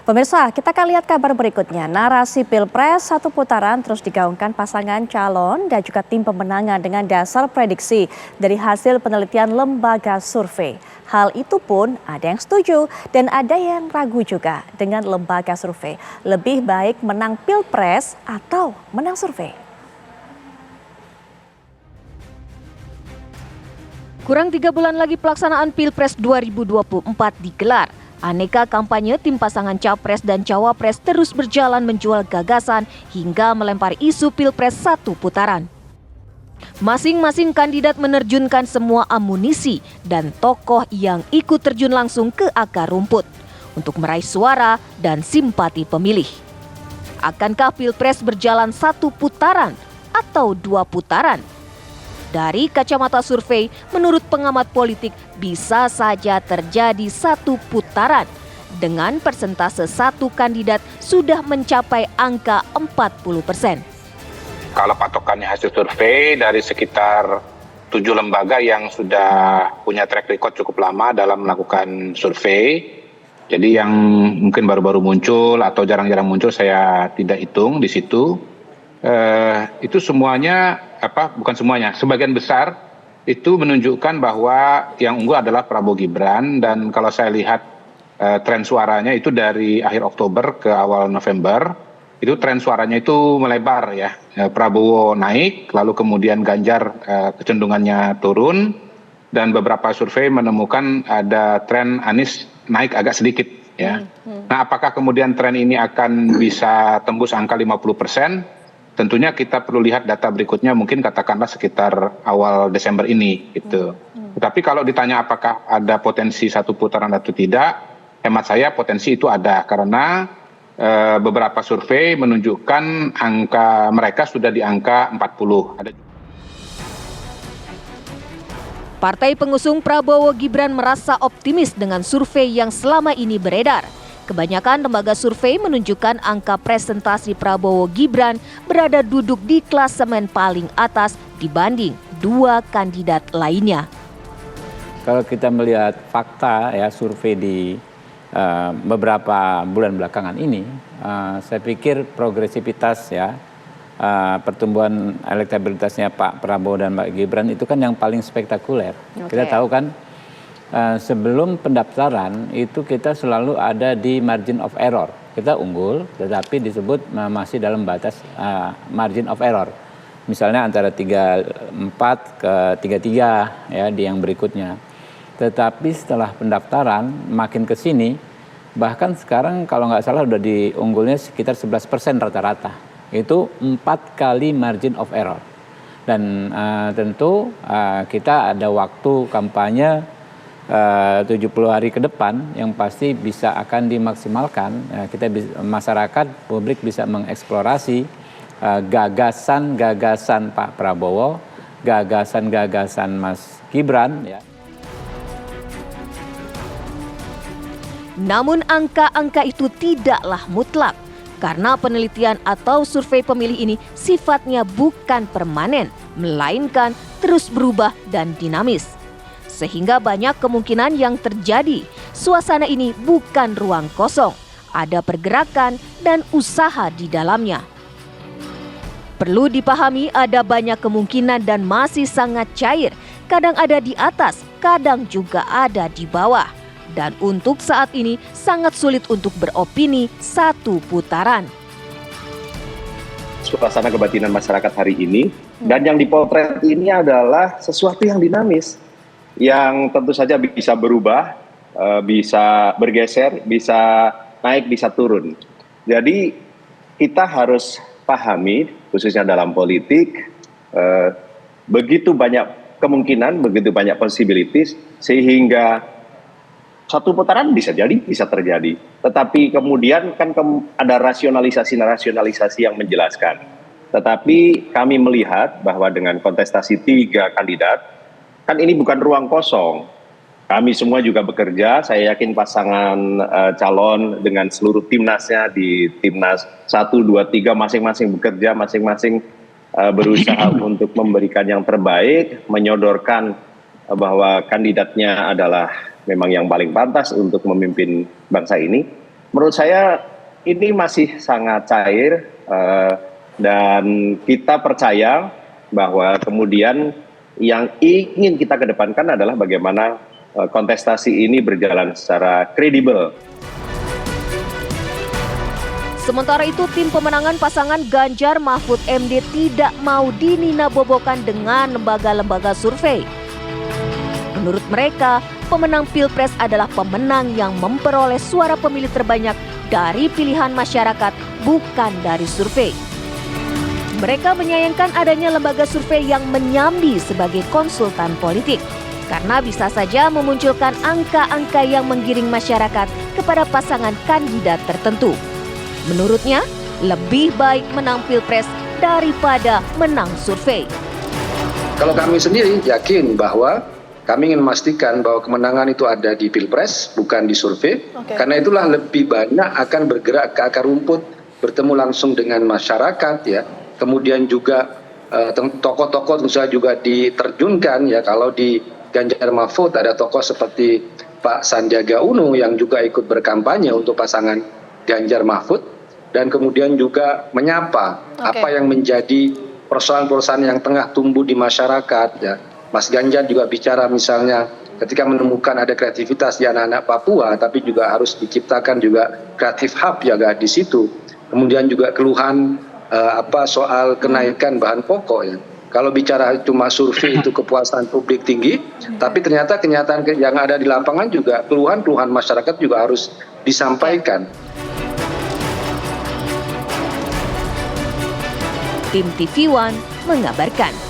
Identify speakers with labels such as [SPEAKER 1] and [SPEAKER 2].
[SPEAKER 1] Pemirsa, kita akan lihat kabar berikutnya. Narasi Pilpres satu putaran terus digaungkan pasangan calon dan juga tim pemenangan dengan dasar prediksi dari hasil penelitian lembaga survei. Hal itu pun ada yang setuju dan ada yang ragu juga dengan lembaga survei. Lebih baik menang Pilpres atau menang survei.
[SPEAKER 2] Kurang 3 bulan lagi pelaksanaan Pilpres 2024 digelar. Aneka kampanye tim pasangan Capres dan Cawapres terus berjalan menjual gagasan hingga melempar isu Pilpres satu putaran. Masing-masing kandidat menerjunkan semua amunisi dan tokoh yang ikut terjun langsung ke akar rumput untuk meraih suara dan simpati pemilih. Akankah Pilpres berjalan satu putaran atau dua putaran? Dari kacamata survei, menurut pengamat politik bisa saja terjadi satu putaran dengan persentase satu kandidat sudah mencapai angka 40%.
[SPEAKER 3] Kalau patokannya hasil survei dari sekitar 7 lembaga yang sudah punya track record cukup lama dalam melakukan survei, jadi yang mungkin baru-baru muncul atau jarang-jarang muncul saya tidak hitung di situ. Itu semuanya bukan semuanya, sebagian besar itu menunjukkan bahwa yang unggul adalah Prabowo Gibran, dan kalau saya lihat tren suaranya itu dari akhir Oktober ke awal November itu tren suaranya itu melebar ya. Prabowo naik, lalu kemudian Ganjar kecenderungannya turun, dan beberapa survei menemukan ada tren Anies naik agak sedikit ya. Nah, apakah kemudian tren ini akan bisa tembus angka 50%? Tentunya kita perlu lihat data berikutnya, mungkin katakanlah sekitar awal Desember ini gitu. Tetapi kalau ditanya apakah ada potensi satu putaran atau tidak, hemat saya potensi itu ada, karena beberapa survei menunjukkan angka mereka sudah di angka 40.
[SPEAKER 2] Partai pengusung Prabowo Gibran merasa optimis dengan survei yang selama ini beredar. Kebanyakan lembaga survei menunjukkan angka presentasi Prabowo Gibran berada duduk di klasemen paling atas dibanding dua kandidat lainnya.
[SPEAKER 4] Kalau kita melihat fakta ya survei di beberapa bulan belakangan ini, saya pikir progresivitas ya pertumbuhan elektabilitasnya Pak Prabowo dan Mbak Gibran itu kan yang paling spektakuler. Kita tahu kan sebelum pendaftaran itu kita selalu ada di margin of error. Kita unggul tetapi disebut masih dalam batas margin of error. Misalnya antara 34 ke 33 ya di yang berikutnya. Tetapi setelah pendaftaran makin ke sini, bahkan sekarang kalau nggak salah udah diunggulnya sekitar 11% rata-rata. Itu 4 kali margin of error. Dan tentu kita ada waktu kampanye 70 hari ke depan yang pasti bisa akan dimaksimalkan. Kita masyarakat publik bisa mengeksplorasi gagasan-gagasan Pak Prabowo, gagasan-gagasan Mas Gibran ya.
[SPEAKER 2] Namun angka-angka itu tidaklah mutlak karena penelitian atau survei pemilih ini sifatnya bukan permanen, melainkan terus berubah dan dinamis. Sehingga banyak kemungkinan yang terjadi. Suasana ini bukan ruang kosong, ada pergerakan dan usaha di dalamnya. Perlu dipahami ada banyak kemungkinan dan masih sangat cair. Kadang ada di atas, kadang juga ada di bawah. Dan untuk saat ini sangat sulit untuk beropini satu putaran.
[SPEAKER 5] Suasana kebatinan masyarakat hari ini dan yang dipotret ini adalah sesuatu yang dinamis, yang tentu saja bisa berubah, bisa bergeser, bisa naik, bisa turun. Jadi kita harus pahami, khususnya dalam politik, begitu banyak kemungkinan, begitu banyak possibilities, sehingga satu putaran bisa jadi, bisa terjadi. Tetapi kemudian kan ada rasionalisasi yang menjelaskan. Tetapi kami melihat bahwa dengan kontestasi 3 kandidat, kan ini bukan ruang kosong. Kami semua juga bekerja, saya yakin pasangan calon dengan seluruh timnasnya di timnas 1, 2, 3 masing-masing bekerja, masing-masing berusaha untuk memberikan yang terbaik, menyodorkan bahwa kandidatnya adalah memang yang paling pantas untuk memimpin bangsa ini. menurut saya ini masih sangat cair dan kita percaya bahwa kemudian yang ingin kita kedepankan adalah bagaimana kontestasi ini berjalan secara kredibel.
[SPEAKER 2] Sementara itu, tim pemenangan pasangan Ganjar Mahfud MD tidak mau dininabobokan dengan lembaga-lembaga survei. Menurut mereka, pemenang Pilpres adalah pemenang yang memperoleh suara pemilih terbanyak dari pilihan masyarakat, bukan dari survei. Mereka menyayangkan adanya lembaga survei yang menyambi sebagai konsultan politik, karena bisa saja memunculkan angka-angka yang menggiring masyarakat kepada pasangan kandidat tertentu. Menurutnya, lebih baik menang Pilpres daripada menang survei.
[SPEAKER 6] Kalau kami sendiri yakin bahwa kami ingin memastikan bahwa kemenangan itu ada di Pilpres, bukan di survei. Karena itulah lebih banyak akan bergerak ke akar rumput, bertemu langsung dengan masyarakat, ya. Kemudian juga tokoh-tokoh tentu saja juga diterjunkan, ya. Kalau di Ganjar Mahfud ada tokoh seperti Pak Sandiaga Uno yang juga ikut berkampanye untuk pasangan Ganjar Mahfud, dan kemudian juga menyapa apa yang menjadi persoalan-persoalan yang tengah tumbuh di masyarakat, ya. Mas Ganjar juga bicara misalnya ketika menemukan ada kreativitas di anak-anak Papua, tapi juga harus diciptakan juga kreatif hub juga di situ. Kemudian juga keluhan soal kenaikan bahan pokok, ya. Kalau bicara cuma survei itu kepuasan publik tinggi, tapi ternyata kenyataan yang ada di lapangan juga keluhan-keluhan masyarakat juga harus disampaikan.
[SPEAKER 2] Tim TV One mengabarkan.